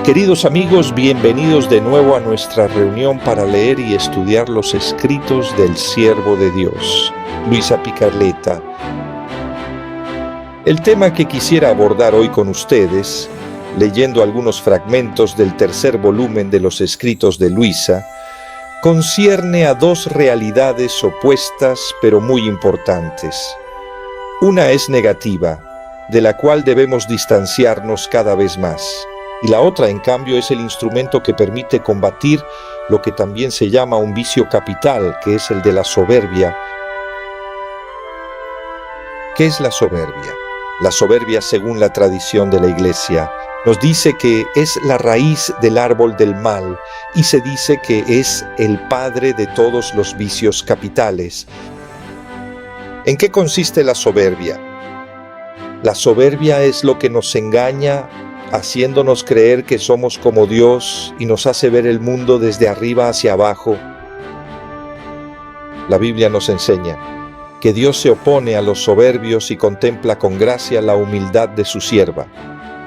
Queridos amigos, bienvenidos de nuevo a nuestra reunión para leer y estudiar los escritos del siervo de Dios, Luisa Picarletta. El tema que quisiera abordar hoy con ustedes, leyendo algunos fragmentos del tercer volumen de los escritos de Luisa, concierne a dos realidades opuestas pero muy importantes. Una es negativa, de la cual debemos distanciarnos cada vez más. Y la otra, en cambio, es el instrumento que permite combatir lo que también se llama un vicio capital, que es el de la soberbia. ¿Qué es la soberbia? La soberbia, según la tradición de la Iglesia, nos dice que es la raíz del árbol del mal y se dice que es el padre de todos los vicios capitales. ¿En qué consiste la soberbia? La soberbia es lo que nos engaña, haciéndonos creer que somos como Dios y nos hace ver el mundo desde arriba hacia abajo. La Biblia nos enseña que Dios se opone a los soberbios y contempla con gracia la humildad de su sierva,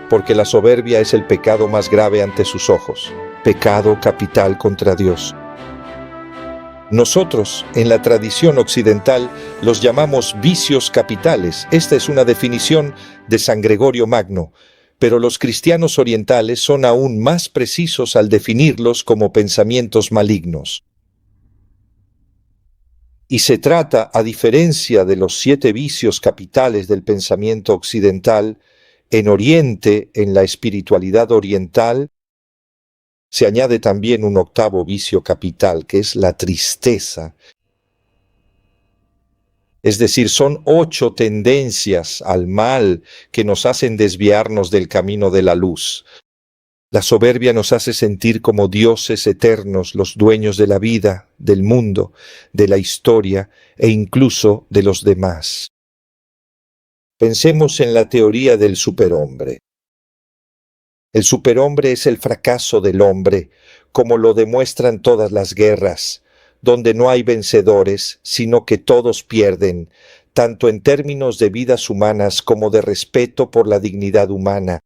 porque la soberbia es el pecado más grave ante sus ojos, pecado capital contra Dios. Nosotros, en la tradición occidental, los llamamos vicios capitales. Esta es una definición de San Gregorio Magno, pero los cristianos orientales son aún más precisos al definirlos como pensamientos malignos. Y se trata, a diferencia de los 7 vicios capitales del pensamiento occidental, en Oriente, en la espiritualidad oriental, se añade también un 8º vicio capital, que es la tristeza. Es decir, son 8 tendencias al mal que nos hacen desviarnos del camino de la luz. La soberbia nos hace sentir como dioses eternos, los dueños de la vida, del mundo, de la historia e incluso de los demás. Pensemos en la teoría del superhombre. El superhombre es el fracaso del hombre, como lo demuestran todas las guerras, donde no hay vencedores, sino que todos pierden, tanto en términos de vidas humanas como de respeto por la dignidad humana.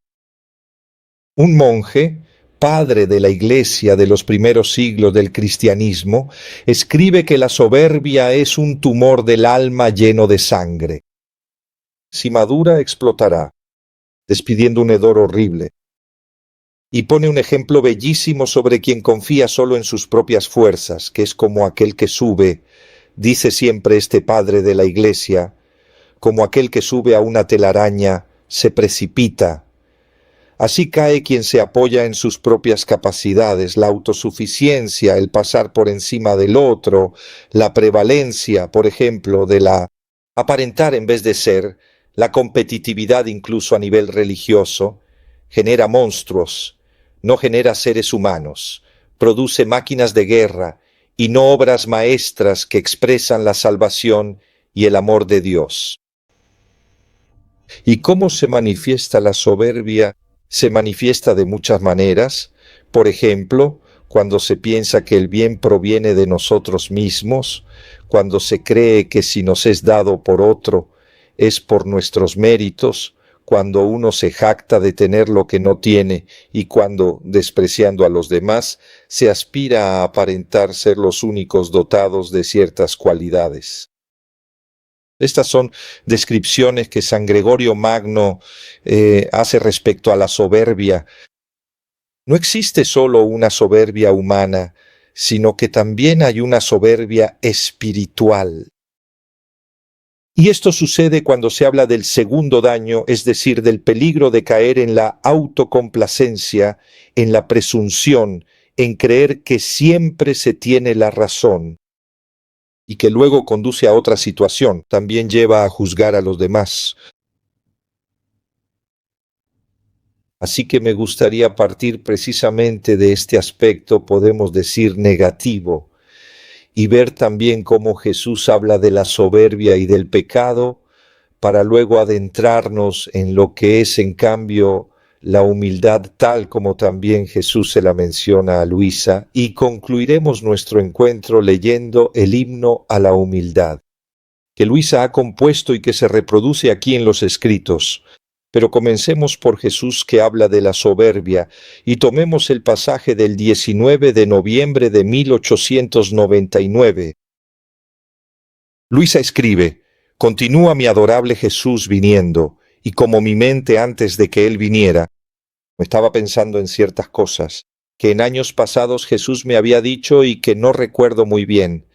Un monje, padre de la Iglesia de los primeros siglos del cristianismo, escribe que la soberbia es un tumor del alma lleno de sangre. Si madura, explotará, despidiendo un hedor horrible. Y pone un ejemplo bellísimo sobre quien confía solo en sus propias fuerzas, que es como aquel que sube, dice siempre este padre de la Iglesia, como aquel que sube a una telaraña, se precipita. Así cae quien se apoya en sus propias capacidades, la autosuficiencia, el pasar por encima del otro, la prevalencia, por ejemplo, de la aparentar en vez de ser, la competitividad incluso a nivel religioso, genera monstruos, no genera seres humanos, produce máquinas de guerra y no obras maestras que expresan la salvación y el amor de Dios. ¿Y cómo se manifiesta la soberbia? Se manifiesta de muchas maneras. Por ejemplo, cuando se piensa que el bien proviene de nosotros mismos, cuando se cree que si nos es dado por otro, es por nuestros méritos, cuando uno se jacta de tener lo que no tiene y cuando, despreciando a los demás, se aspira a aparentar ser los únicos dotados de ciertas cualidades. Estas son descripciones que San Gregorio Magno hace respecto a la soberbia. No existe solo una soberbia humana, sino que también hay una soberbia espiritual. Y esto sucede cuando se habla del segundo daño, es decir, del peligro de caer en la autocomplacencia, en la presunción, en creer que siempre se tiene la razón, y que luego conduce a otra situación, también lleva a juzgar a los demás. Así que me gustaría partir precisamente de este aspecto, podemos decir, negativo, y ver también cómo Jesús habla de la soberbia y del pecado, para luego adentrarnos en lo que es, en cambio, la humildad, tal como también Jesús se la menciona a Luisa, y concluiremos nuestro encuentro leyendo el himno a la humildad, que Luisa ha compuesto y que se reproduce aquí en los escritos. Pero comencemos por Jesús, que habla de la soberbia, y tomemos el pasaje del 19 de noviembre de 1899. Luisa escribe: «Continúa mi adorable Jesús viniendo, y como mi mente antes de que Él viniera, estaba pensando en ciertas cosas que en años pasados Jesús me había dicho y que no recuerdo muy bien.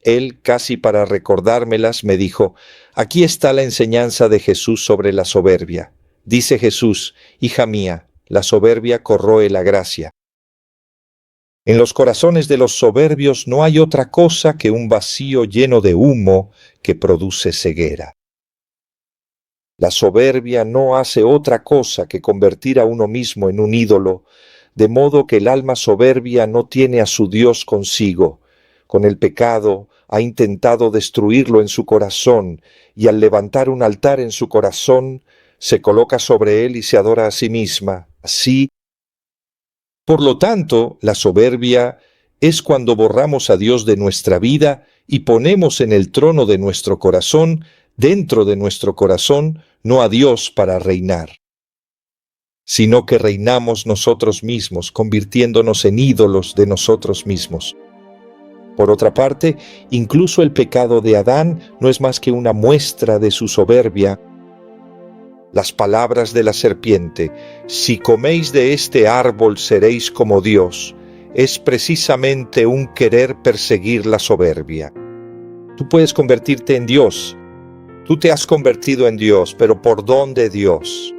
Él, casi para recordármelas, me dijo: aquí está la enseñanza de Jesús sobre la soberbia. Dice Jesús: hija mía, la soberbia corroe la gracia. En los corazones de los soberbios no hay otra cosa que un vacío lleno de humo que produce ceguera. La soberbia no hace otra cosa que convertir a uno mismo en un ídolo, de modo que el alma soberbia no tiene a su Dios consigo. Con el pecado ha intentado destruirlo en su corazón, y al levantar un altar en su corazón, se coloca sobre él y se adora a sí misma. Así, por lo tanto, la soberbia es cuando borramos a Dios de nuestra vida y ponemos en el trono de nuestro corazón, dentro de nuestro corazón, no a Dios para reinar, sino que reinamos nosotros mismos, convirtiéndonos en ídolos de nosotros mismos. Por otra parte, incluso el pecado de Adán no es más que una muestra de su soberbia. Las palabras de la serpiente: si coméis de este árbol seréis como Dios, es precisamente un querer perseguir la soberbia. Tú puedes convertirte en Dios. Tú te has convertido en Dios, pero ¿por dónde Dios?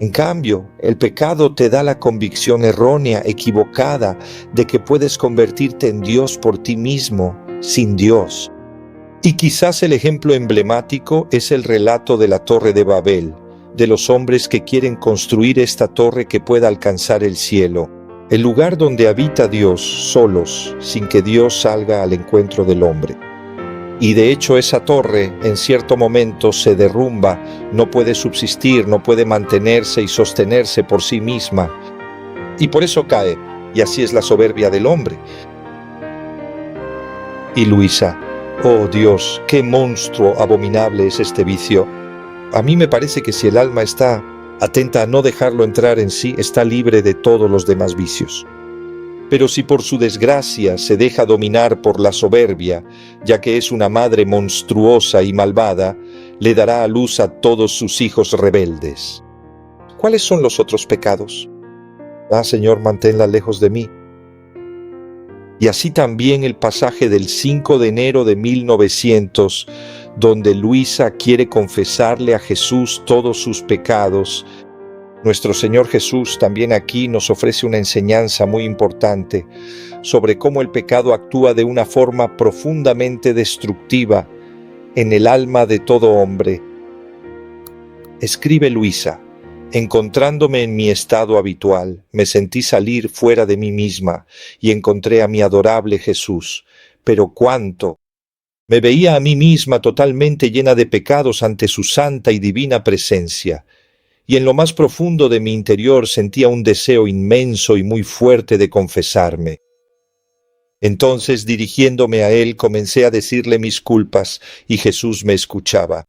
En cambio, el pecado te da la convicción errónea, equivocada, de que puedes convertirte en Dios por ti mismo, sin Dios. Y quizás el ejemplo emblemático es el relato de la Torre de Babel, de los hombres que quieren construir esta torre que pueda alcanzar el cielo, el lugar donde habita Dios, solos, sin que Dios salga al encuentro del hombre. Y de hecho esa torre en cierto momento se derrumba, no puede subsistir, no puede mantenerse y sostenerse por sí misma, y por eso cae, y así es la soberbia del hombre. Y Luisa: oh Dios, qué monstruo abominable es este vicio. A mí me parece que si el alma está atenta a no dejarlo entrar en sí, está libre de todos los demás vicios. Pero si por su desgracia se deja dominar por la soberbia, ya que es una madre monstruosa y malvada, le dará a luz a todos sus hijos rebeldes. ¿Cuáles son los otros pecados? Ah, Señor, manténla lejos de mí. Y así también el pasaje del 5 de enero de 1900, donde Luisa quiere confesarle a Jesús todos sus pecados. Nuestro Señor Jesús también aquí nos ofrece una enseñanza muy importante sobre cómo el pecado actúa de una forma profundamente destructiva en el alma de todo hombre. Escribe Luisa: encontrándome en mi estado habitual, me sentí salir fuera de mí misma y encontré a mi adorable Jesús. Pero cuánto. Me veía a mí misma totalmente llena de pecados ante su santa y divina presencia. Y en lo más profundo de mi interior sentía un deseo inmenso y muy fuerte de confesarme. Entonces, dirigiéndome a él, comencé a decirle mis culpas, y Jesús me escuchaba.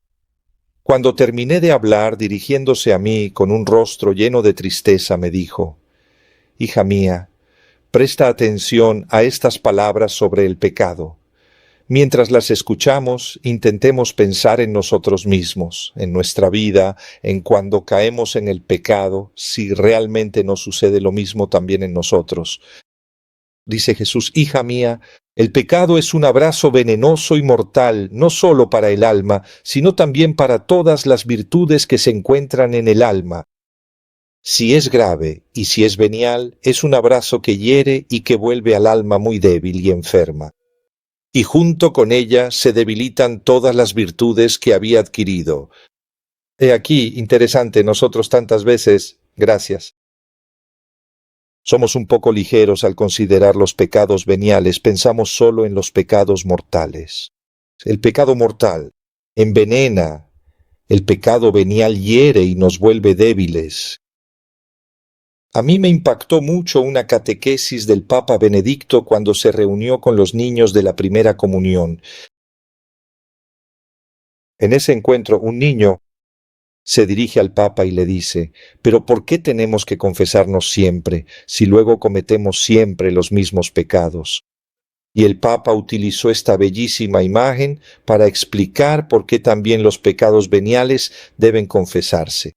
Cuando terminé de hablar, dirigiéndose a mí con un rostro lleno de tristeza, me dijo: hija mía, presta atención a estas palabras sobre el pecado. Mientras las escuchamos, intentemos pensar en nosotros mismos, en nuestra vida, en cuando caemos en el pecado, si realmente nos sucede lo mismo también en nosotros. Dice Jesús: hija mía, el pecado es un abrazo venenoso y mortal, no solo para el alma, sino también para todas las virtudes que se encuentran en el alma. Si es grave y si es venial, es un abrazo que hiere y que vuelve al alma muy débil y enferma. Y junto con ella se debilitan todas las virtudes que había adquirido. He aquí, interesante, nosotros tantas veces, gracias, somos un poco ligeros al considerar los pecados veniales, pensamos solo en los pecados mortales. El pecado mortal envenena, el pecado venial hiere y nos vuelve débiles. A mí me impactó mucho una catequesis del Papa Benedicto cuando se reunió con los niños de la primera comunión. En ese encuentro, un niño Se dirige al Papa y le dice: «¿Pero por qué tenemos que confesarnos siempre, si luego cometemos siempre los mismos pecados?». Y el Papa utilizó esta bellísima imagen para explicar por qué también los pecados veniales deben confesarse.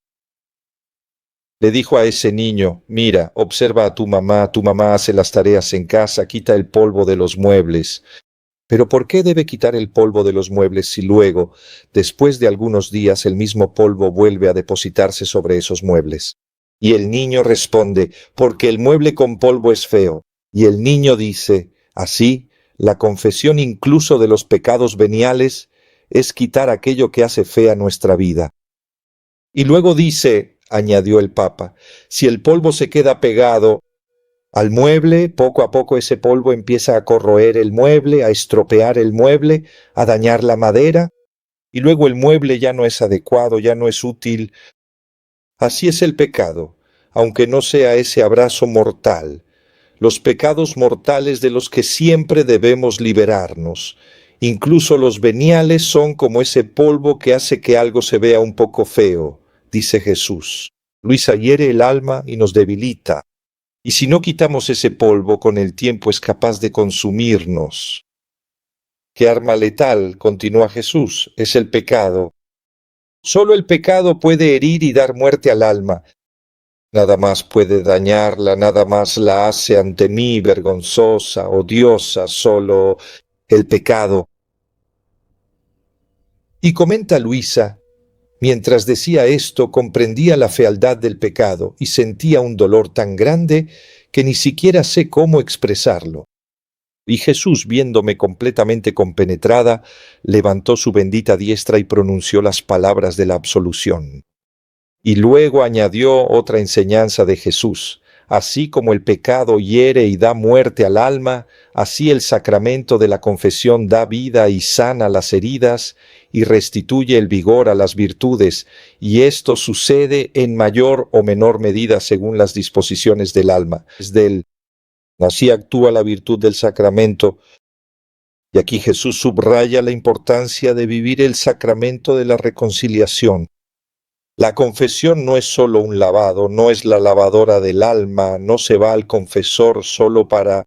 Le dijo a ese niño: «Mira, observa a tu mamá hace las tareas en casa, quita el polvo de los muebles». Pero ¿por qué debe quitar el polvo de los muebles si luego, después de algunos días, el mismo polvo vuelve a depositarse sobre esos muebles? Y el niño responde: «Porque el mueble con polvo es feo». Y el niño dice: «Así, la confesión incluso de los pecados veniales es quitar aquello que hace fea nuestra vida». Y luego dice, añadió el Papa: «Si el polvo se queda pegado al mueble, poco a poco ese polvo empieza a corroer el mueble, a estropear el mueble, a dañar la madera, y luego el mueble ya no es adecuado, ya no es útil. Así es el pecado, aunque no sea ese abrazo mortal, los pecados mortales de los que siempre debemos liberarnos. Incluso los veniales son como ese polvo que hace que algo se vea un poco feo», dice Jesús. Luisa, hiere el alma y nos debilita. Y si no quitamos ese polvo, con el tiempo es capaz de consumirnos. ¿Qué arma letal, continúa Jesús, es el pecado? Solo el pecado puede herir y dar muerte al alma. Nada más puede dañarla, nada más la hace ante mí vergonzosa, odiosa, solo el pecado. Y comenta Luisa: «Mientras decía esto, comprendía la fealdad del pecado y sentía un dolor tan grande que ni siquiera sé cómo expresarlo. Y Jesús, viéndome completamente compenetrada, levantó su bendita diestra y pronunció las palabras de la absolución». Y luego añadió otra enseñanza de Jesús: «Así como el pecado hiere y da muerte al alma, así el sacramento de la confesión da vida y sana las heridas y restituye el vigor a las virtudes, y esto sucede en mayor o menor medida según las disposiciones del alma». Así actúa la virtud del sacramento. Y aquí Jesús subraya la importancia de vivir el sacramento de la reconciliación. La confesión no es solo un lavado, no es la lavadora del alma, no se va al confesor solo para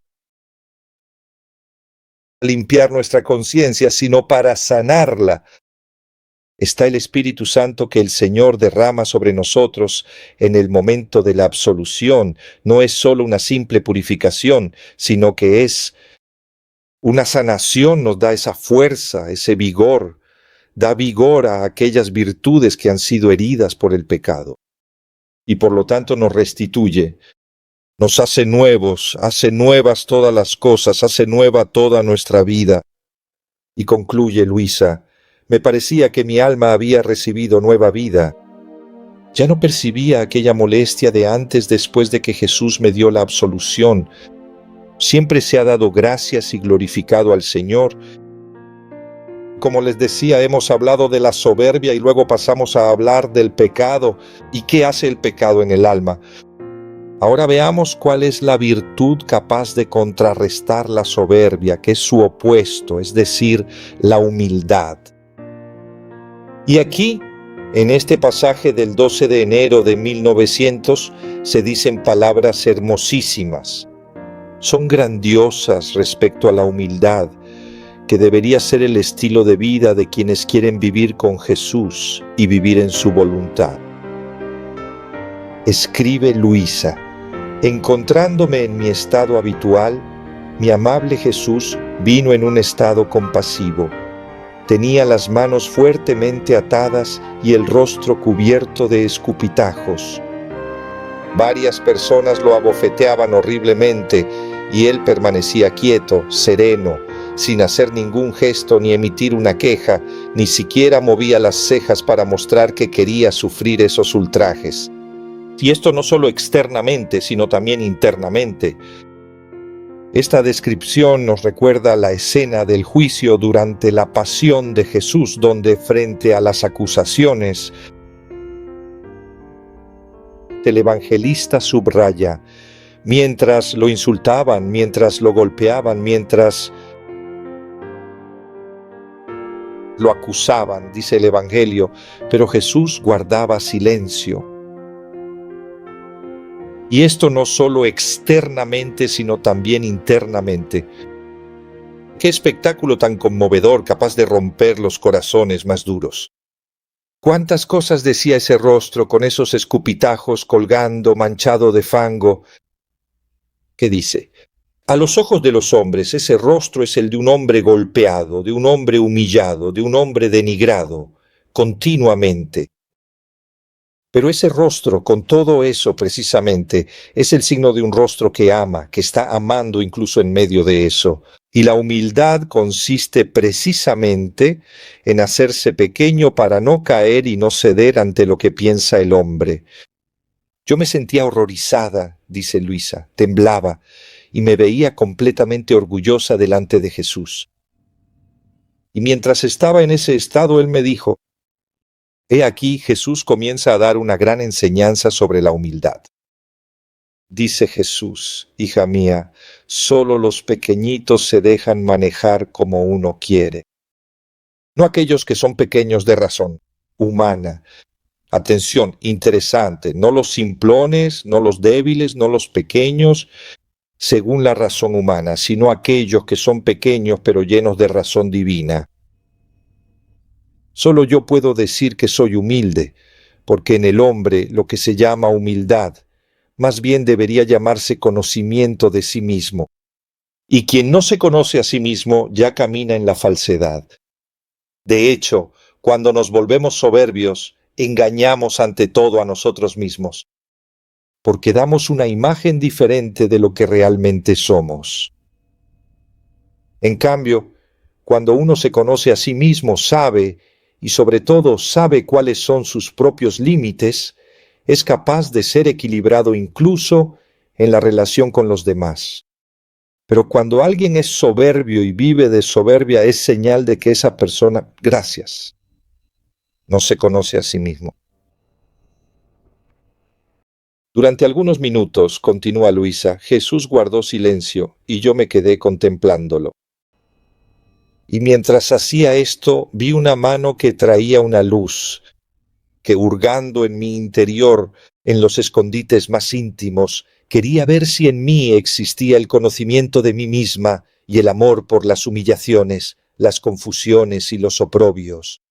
limpiar nuestra conciencia, sino para sanarla. Está el Espíritu Santo que el Señor derrama sobre nosotros en el momento de la absolución. No es solo una simple purificación, sino que es una sanación, nos da esa fuerza, ese vigor, da vigor a aquellas virtudes que han sido heridas por el pecado. Y por lo tanto nos restituye, nos hace nuevos, hace nuevas todas las cosas, hace nueva toda nuestra vida. Y concluye Luisa: «Me parecía que mi alma había recibido nueva vida. Ya no percibía aquella molestia de antes después de que Jesús me dio la absolución. Siempre se ha dado gracias y glorificado al Señor». Como les decía, hemos hablado de la soberbia y luego pasamos a hablar del pecado. ¿Y qué hace el pecado en el alma? Ahora veamos cuál es la virtud capaz de contrarrestar la soberbia, que es su opuesto, es decir, la humildad. Y aquí, en este pasaje del 12 de enero de 1900, se dicen palabras hermosísimas. Son grandiosas respecto a la humildad, que debería ser el estilo de vida de quienes quieren vivir con Jesús y vivir en su voluntad. Escribe Luisa: «Encontrándome en mi estado habitual, mi amable Jesús vino en un estado compasivo. Tenía las manos fuertemente atadas y el rostro cubierto de escupitajos. Varias personas lo abofeteaban horriblemente y él permanecía quieto, sereno, sin hacer ningún gesto ni emitir una queja, ni siquiera movía las cejas para mostrar que quería sufrir esos ultrajes. Y esto no solo externamente, sino también internamente». Esta descripción nos recuerda la escena del juicio durante la pasión de Jesús, donde frente a las acusaciones, el evangelista subraya: mientras lo insultaban, mientras lo golpeaban, mientras lo acusaban, dice el Evangelio, pero Jesús guardaba silencio. Y esto no solo externamente, sino también internamente. Qué espectáculo tan conmovedor, capaz de romper los corazones más duros. Cuántas cosas decía ese rostro con esos escupitajos colgando, manchado de fango. ¿Qué dice? A los ojos de los hombres, ese rostro es el de un hombre golpeado, de un hombre humillado, de un hombre denigrado, continuamente. Pero ese rostro, con todo eso precisamente, es el signo de un rostro que ama, que está amando incluso en medio de eso. Y la humildad consiste precisamente en hacerse pequeño para no caer y no ceder ante lo que piensa el hombre. Yo me sentía horrorizada, dice Luisa, temblaba, y me veía completamente orgullosa delante de Jesús. Y mientras estaba en ese estado, él me dijo, he aquí Jesús comienza a dar una gran enseñanza sobre la humildad. Dice Jesús, hija mía, solo los pequeñitos se dejan manejar como uno quiere. No aquellos que son pequeños de razón humana. Atención, interesante, no los simplones, no los débiles, no los pequeños, según la razón humana, sino aquellos que son pequeños pero llenos de razón divina. Solo yo puedo decir que soy humilde, porque en el hombre lo que se llama humildad, más bien debería llamarse conocimiento de sí mismo. Y quien no se conoce a sí mismo ya camina en la falsedad. De hecho, cuando nos volvemos soberbios, engañamos ante todo a nosotros mismos, porque damos una imagen diferente de lo que realmente somos. En cambio, cuando uno se conoce a sí mismo, sabe, y sobre todo sabe cuáles son sus propios límites, es capaz de ser equilibrado incluso en la relación con los demás. Pero cuando alguien es soberbio y vive de soberbia, es señal de que esa persona, gracias, no se conoce a sí mismo. Durante algunos minutos, continúa Luisa, Jesús guardó silencio y yo me quedé contemplándolo. Y mientras hacía esto, vi una mano que traía una luz, que hurgando en mi interior, en los escondites más íntimos, quería ver si en mí existía el conocimiento de mí misma y el amor por las humillaciones, las confusiones y los oprobios.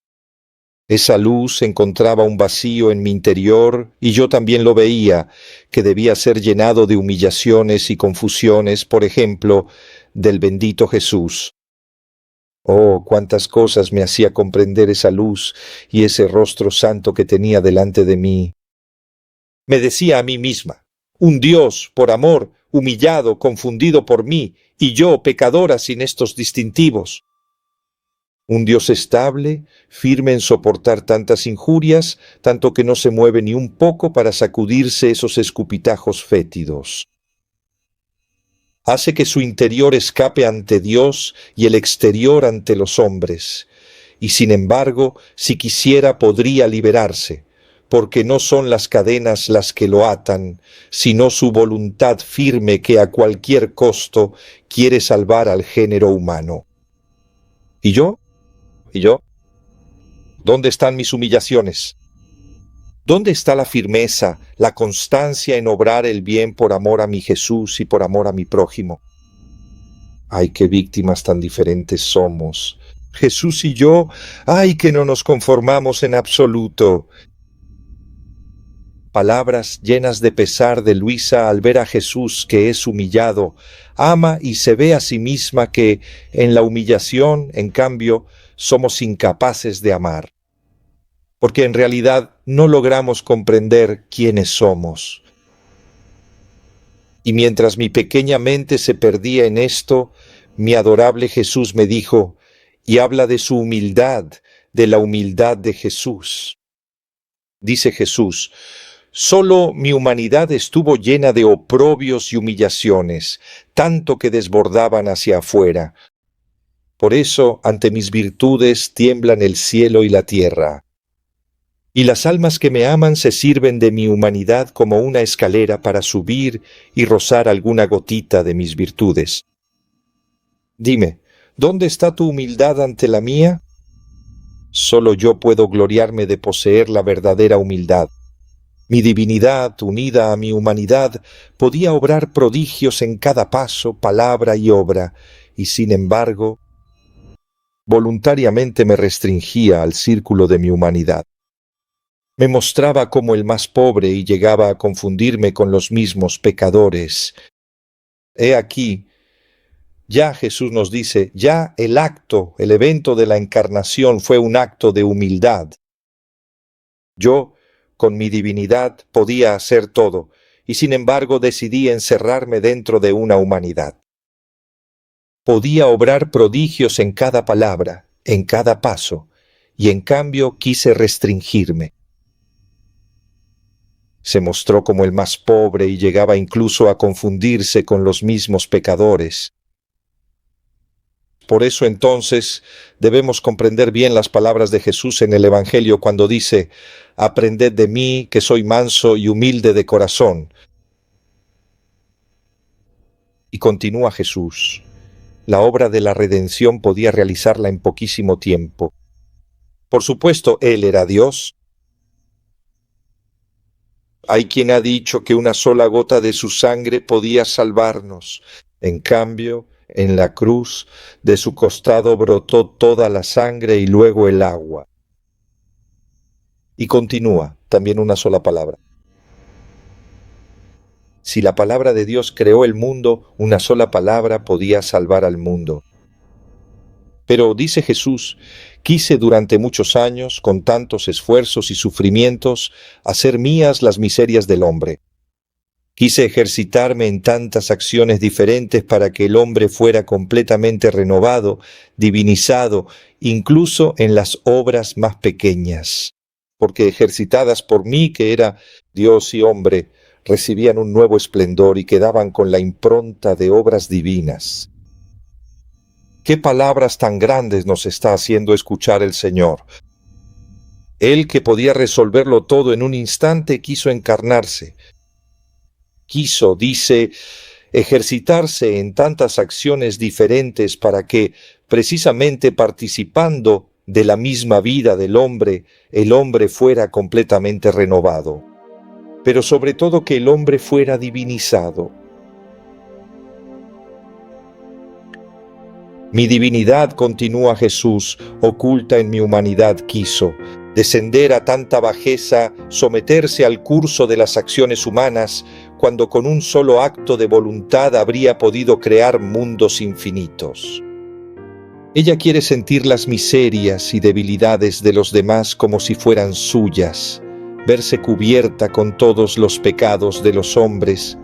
Esa luz encontraba un vacío en mi interior y yo también lo veía, que debía ser llenado de humillaciones y confusiones, por ejemplo, del bendito Jesús. Oh, cuántas cosas me hacía comprender esa luz y ese rostro santo que tenía delante de mí. Me decía a mí misma, un Dios, por amor, humillado, confundido por mí, y yo, pecadora sin estos distintivos. Un Dios estable, firme en soportar tantas injurias, tanto que no se mueve ni un poco para sacudirse esos escupitajos fétidos. Hace que su interior escape ante Dios y el exterior ante los hombres. Y sin embargo, si quisiera podría liberarse, porque no son las cadenas las que lo atan, sino su voluntad firme que a cualquier costo quiere salvar al género humano. ¿Y yo? ¿Y yo? ¿Dónde están mis humillaciones? ¿Dónde está la firmeza, la constancia en obrar el bien por amor a mi Jesús y por amor a mi prójimo? ¡Ay, qué víctimas tan diferentes somos! Jesús y yo, ¡ay, que no nos conformamos en absoluto! Palabras llenas de pesar de Luisa al ver a Jesús que es humillado, ama y se ve a sí misma que, en la humillación, en cambio, somos incapaces de amar. Porque en realidad no logramos comprender quiénes somos. Y mientras mi pequeña mente se perdía en esto, mi adorable Jesús me dijo, y habla de su humildad, de la humildad de Jesús. Dice Jesús, solo mi humanidad estuvo llena de oprobios y humillaciones, tanto que desbordaban hacia afuera. Por eso, ante mis virtudes tiemblan el cielo y la tierra. Y las almas que me aman se sirven de mi humanidad como una escalera para subir y rozar alguna gotita de mis virtudes. Dime, ¿dónde está tu humildad ante la mía? Solo yo puedo gloriarme de poseer la verdadera humildad. Mi divinidad, unida a mi humanidad, podía obrar prodigios en cada paso, palabra y obra, y sin embargo, voluntariamente me restringía al círculo de mi humanidad. Me mostraba como el más pobre y llegaba a confundirme con los mismos pecadores. He aquí, ya Jesús nos dice, ya el evento de la encarnación fue un acto de humildad. Yo, con mi divinidad, podía hacer todo, y sin embargo decidí encerrarme dentro de una humanidad. Podía obrar prodigios en cada palabra, en cada paso, y en cambio quise restringirme. Se mostró como el más pobre y llegaba incluso a confundirse con los mismos pecadores. Por eso entonces debemos comprender bien las palabras de Jesús en el Evangelio cuando dice, «Aprended de mí, que soy manso y humilde de corazón». Y continúa Jesús, la obra de la redención podía realizarla en poquísimo tiempo. Por supuesto, Él era Dios. Hay quien ha dicho que una sola gota de su sangre podía salvarnos. En cambio, en la cruz, de su costado brotó toda la sangre y luego el agua. Y continúa, también una sola palabra. Si la palabra de Dios creó el mundo, una sola palabra podía salvar al mundo. Pero, dice Jesús, quise durante muchos años, con tantos esfuerzos y sufrimientos, hacer mías las miserias del hombre. Quise ejercitarme en tantas acciones diferentes para que el hombre fuera completamente renovado, divinizado, incluso en las obras más pequeñas, porque ejercitadas por mí, que era Dios y hombre, recibían un nuevo esplendor y quedaban con la impronta de obras divinas. ¿Qué palabras tan grandes nos está haciendo escuchar el Señor? Él, que podía resolverlo todo en un instante, quiso encarnarse. Quiso, dice, ejercitarse en tantas acciones diferentes para que, precisamente participando de la misma vida del hombre, el hombre fuera completamente renovado. Pero sobre todo que el hombre fuera divinizado. Mi divinidad, continúa Jesús, oculta en mi humanidad quiso descender a tanta bajeza, someterse al curso de las acciones humanas, cuando con un solo acto de voluntad habría podido crear mundos infinitos. Ella quiere sentir las miserias y debilidades de los demás como si fueran suyas, verse cubierta con todos los pecados de los hombres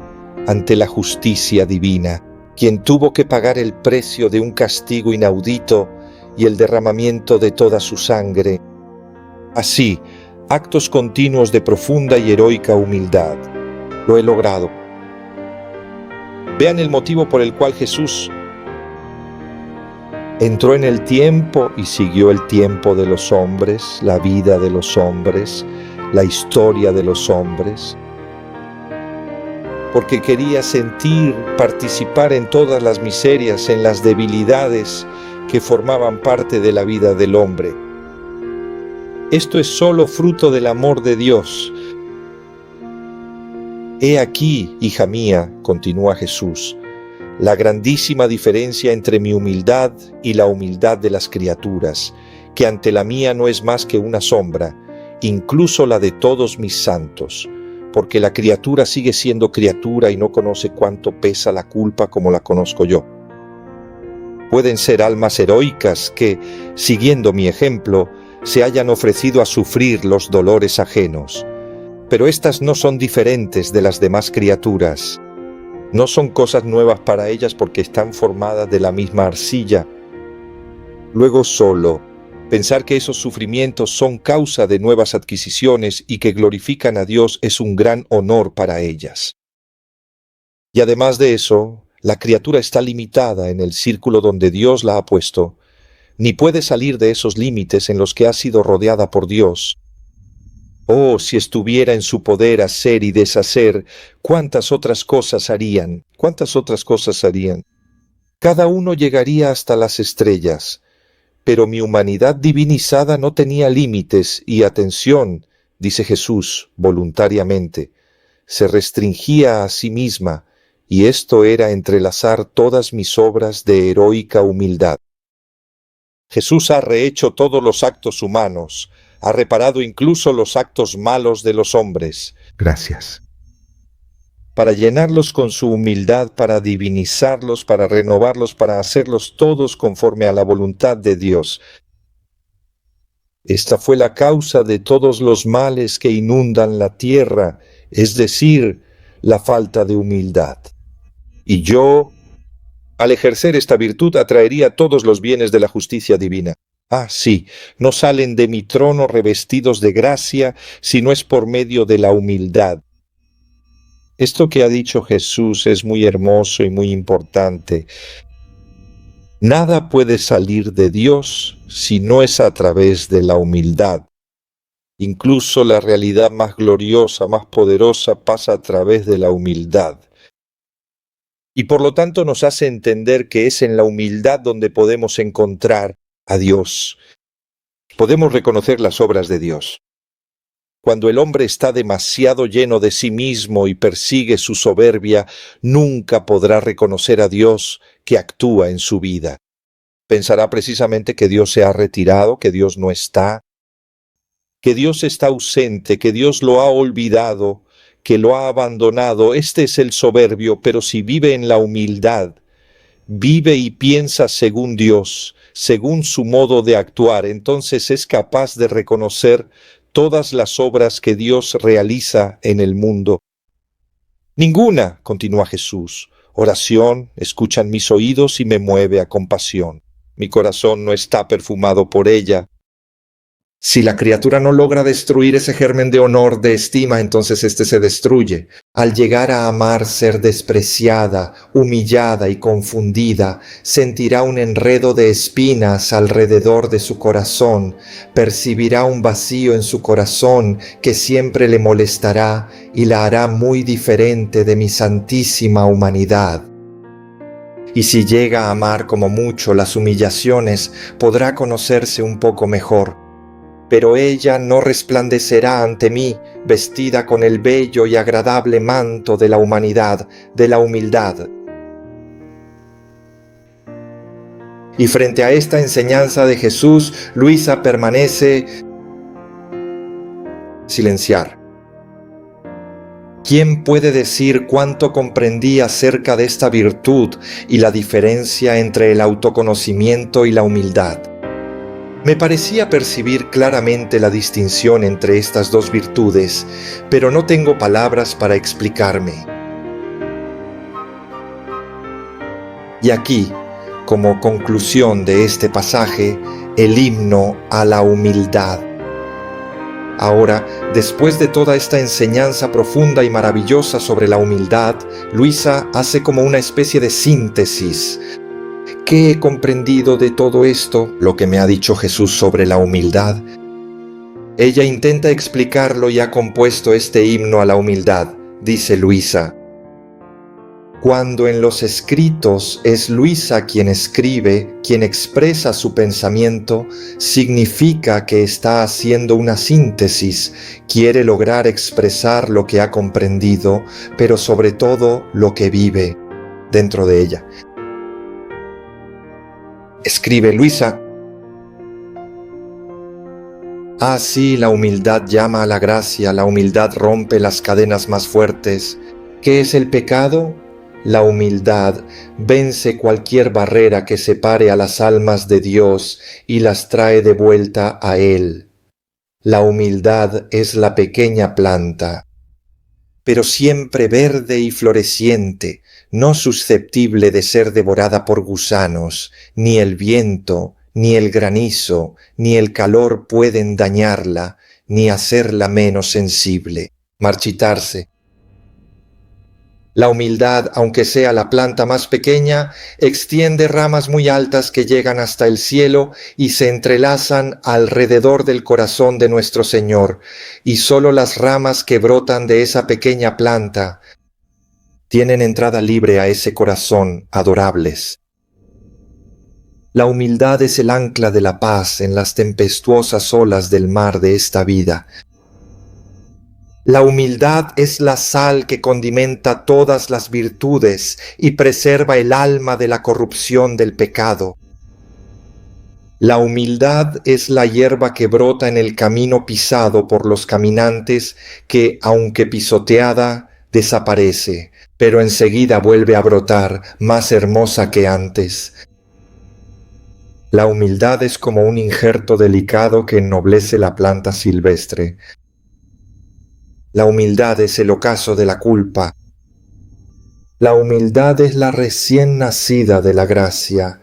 ante la justicia divina, quien tuvo que pagar el precio de un castigo inaudito y el derramamiento de toda su sangre. Así, actos continuos de profunda y heroica humildad. Lo he logrado. Vean el motivo por el cual Jesús entró en el tiempo y siguió el tiempo de los hombres, la vida de los hombres, la historia de los hombres, porque quería sentir, participar en todas las miserias, en las debilidades que formaban parte de la vida del hombre. Esto es solo fruto del amor de Dios. He aquí, hija mía, continúa Jesús, la grandísima diferencia entre mi humildad y la humildad de las criaturas, que ante la mía no es más que una sombra, incluso la de todos mis santos, porque la criatura sigue siendo criatura y no conoce cuánto pesa la culpa como la conozco yo. Pueden ser almas heroicas que, siguiendo mi ejemplo, se hayan ofrecido a sufrir los dolores ajenos, pero estas no son diferentes de las demás criaturas. No son cosas nuevas para ellas porque están formadas de la misma arcilla. Luego solo, pensar que esos sufrimientos son causa de nuevas adquisiciones y que glorifican a Dios es un gran honor para ellas. Y además de eso, la criatura está limitada en el círculo donde Dios la ha puesto, ni puede salir de esos límites en los que ha sido rodeada por Dios. Oh, si estuviera en su poder hacer y deshacer, ¿cuántas otras cosas harían? ¿Cuántas otras cosas harían? Cada uno llegaría hasta las estrellas, Pero mi humanidad divinizada no tenía límites y atención, dice Jesús voluntariamente, se restringía a sí misma, y esto era entrelazar todas mis obras de heroica humildad. Jesús ha rehecho todos los actos humanos, ha reparado incluso los actos malos de los hombres. Gracias. Para llenarlos con su humildad, para divinizarlos, para renovarlos, para hacerlos todos conforme a la voluntad de Dios. Esta fue la causa de todos los males que inundan la tierra, es decir, la falta de humildad. Y yo, al ejercer esta virtud, atraería todos los bienes de la justicia divina. Ah, sí, no salen de mi trono revestidos de gracia, si no es por medio de la humildad. Esto que ha dicho Jesús es muy hermoso y muy importante. Nada puede salir de Dios si no es a través de la humildad. Incluso la realidad más gloriosa, más poderosa, pasa a través de la humildad. Y por lo tanto nos hace entender que es en la humildad donde podemos encontrar a Dios. Podemos reconocer las obras de Dios. Cuando el hombre está demasiado lleno de sí mismo y persigue su soberbia, nunca podrá reconocer a Dios que actúa en su vida. Pensará precisamente que Dios se ha retirado, que Dios no está, que Dios está ausente, que Dios lo ha olvidado, que lo ha abandonado. Este es el soberbio, pero si vive en la humildad, vive y piensa según Dios, según su modo de actuar, entonces es capaz de reconocer todas las obras que Dios realiza en el mundo. Ninguna, continúa Jesús, oración, escuchan mis oídos y me mueve a compasión. Mi corazón no está perfumado por ella. Si la criatura no logra destruir ese germen de honor, de estima, entonces éste se destruye. Al llegar a amar ser despreciada, humillada y confundida, sentirá un enredo de espinas alrededor de su corazón, percibirá un vacío en su corazón que siempre le molestará y la hará muy diferente de mi santísima humanidad. Y si llega a amar como mucho las humillaciones, podrá conocerse un poco mejor. Pero ella no resplandecerá ante mí, vestida con el bello y agradable manto de la humanidad, de la humildad. Y frente a esta enseñanza de Jesús, Luisa permanece silenciar. ¿Quién puede decir cuánto comprendí acerca de esta virtud y la diferencia entre el autoconocimiento y la humildad? Me parecía percibir claramente la distinción entre estas dos virtudes, pero no tengo palabras para explicarme. Y aquí, como conclusión de este pasaje, el himno a la humildad. Ahora, después de toda esta enseñanza profunda y maravillosa sobre la humildad, Luisa hace como una especie de síntesis. ¿Qué he comprendido de todo esto, lo que me ha dicho Jesús sobre la humildad? Ella intenta explicarlo y ha compuesto este himno a la humildad, dice Luisa. Cuando en los escritos es Luisa quien escribe, quien expresa su pensamiento, significa que está haciendo una síntesis, quiere lograr expresar lo que ha comprendido, pero sobre todo lo que vive dentro de ella. Escribe Luisa. Ah, sí, la humildad llama a la gracia, la humildad rompe las cadenas más fuertes. ¿Qué es el pecado? La humildad vence cualquier barrera que separe a las almas de Dios y las trae de vuelta a Él. La humildad es la pequeña planta, pero siempre verde y floreciente, no susceptible de ser devorada por gusanos, ni el viento, ni el granizo, ni el calor pueden dañarla, ni hacerla menos sensible, marchitarse. La humildad, aunque sea la planta más pequeña, extiende ramas muy altas que llegan hasta el cielo y se entrelazan alrededor del corazón de nuestro Señor, y sólo las ramas que brotan de esa pequeña planta tienen entrada libre a ese corazón, adorables. La humildad es el ancla de la paz en las tempestuosas olas del mar de esta vida. La humildad es la sal que condimenta todas las virtudes y preserva el alma de la corrupción del pecado. La humildad es la hierba que brota en el camino pisado por los caminantes que, aunque pisoteada, desaparece, pero enseguida vuelve a brotar más hermosa que antes. La humildad es como un injerto delicado que ennoblece la planta silvestre. La humildad es el ocaso de la culpa. La humildad es la recién nacida de la gracia.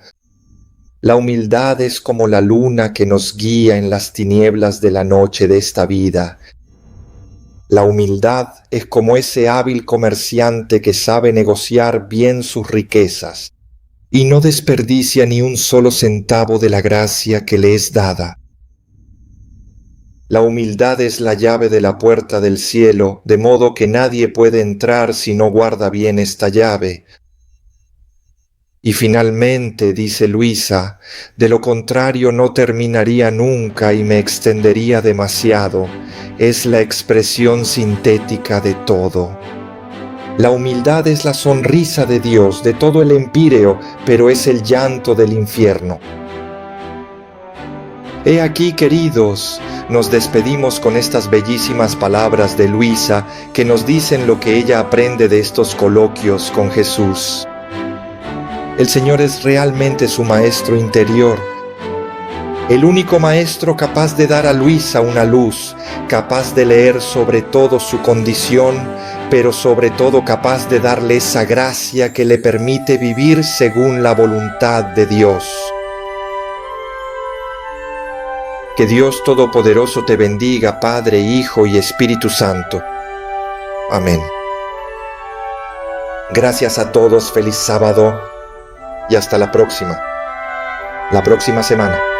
La humildad es como la luna que nos guía en las tinieblas de la noche de esta vida. La humildad es como ese hábil comerciante que sabe negociar bien sus riquezas y no desperdicia ni un solo centavo de la gracia que le es dada. La humildad es la llave de la puerta del cielo, de modo que nadie puede entrar si no guarda bien esta llave. Y finalmente, dice Luisa, de lo contrario no terminaría nunca y me extendería demasiado. Es la expresión sintética de todo. La humildad es la sonrisa de Dios, de todo el empíreo, pero es el llanto del infierno. He aquí, queridos, nos despedimos con estas bellísimas palabras de Luisa que nos dicen lo que ella aprende de estos coloquios con Jesús. El Señor es realmente su maestro interior, el único maestro capaz de dar a Luisa una luz, capaz de leer sobre todo su condición, pero sobre todo capaz de darle esa gracia que le permite vivir según la voluntad de Dios. Que Dios Todopoderoso te bendiga, Padre, Hijo y Espíritu Santo. Amén. Gracias a todos, feliz sábado y hasta la próxima semana.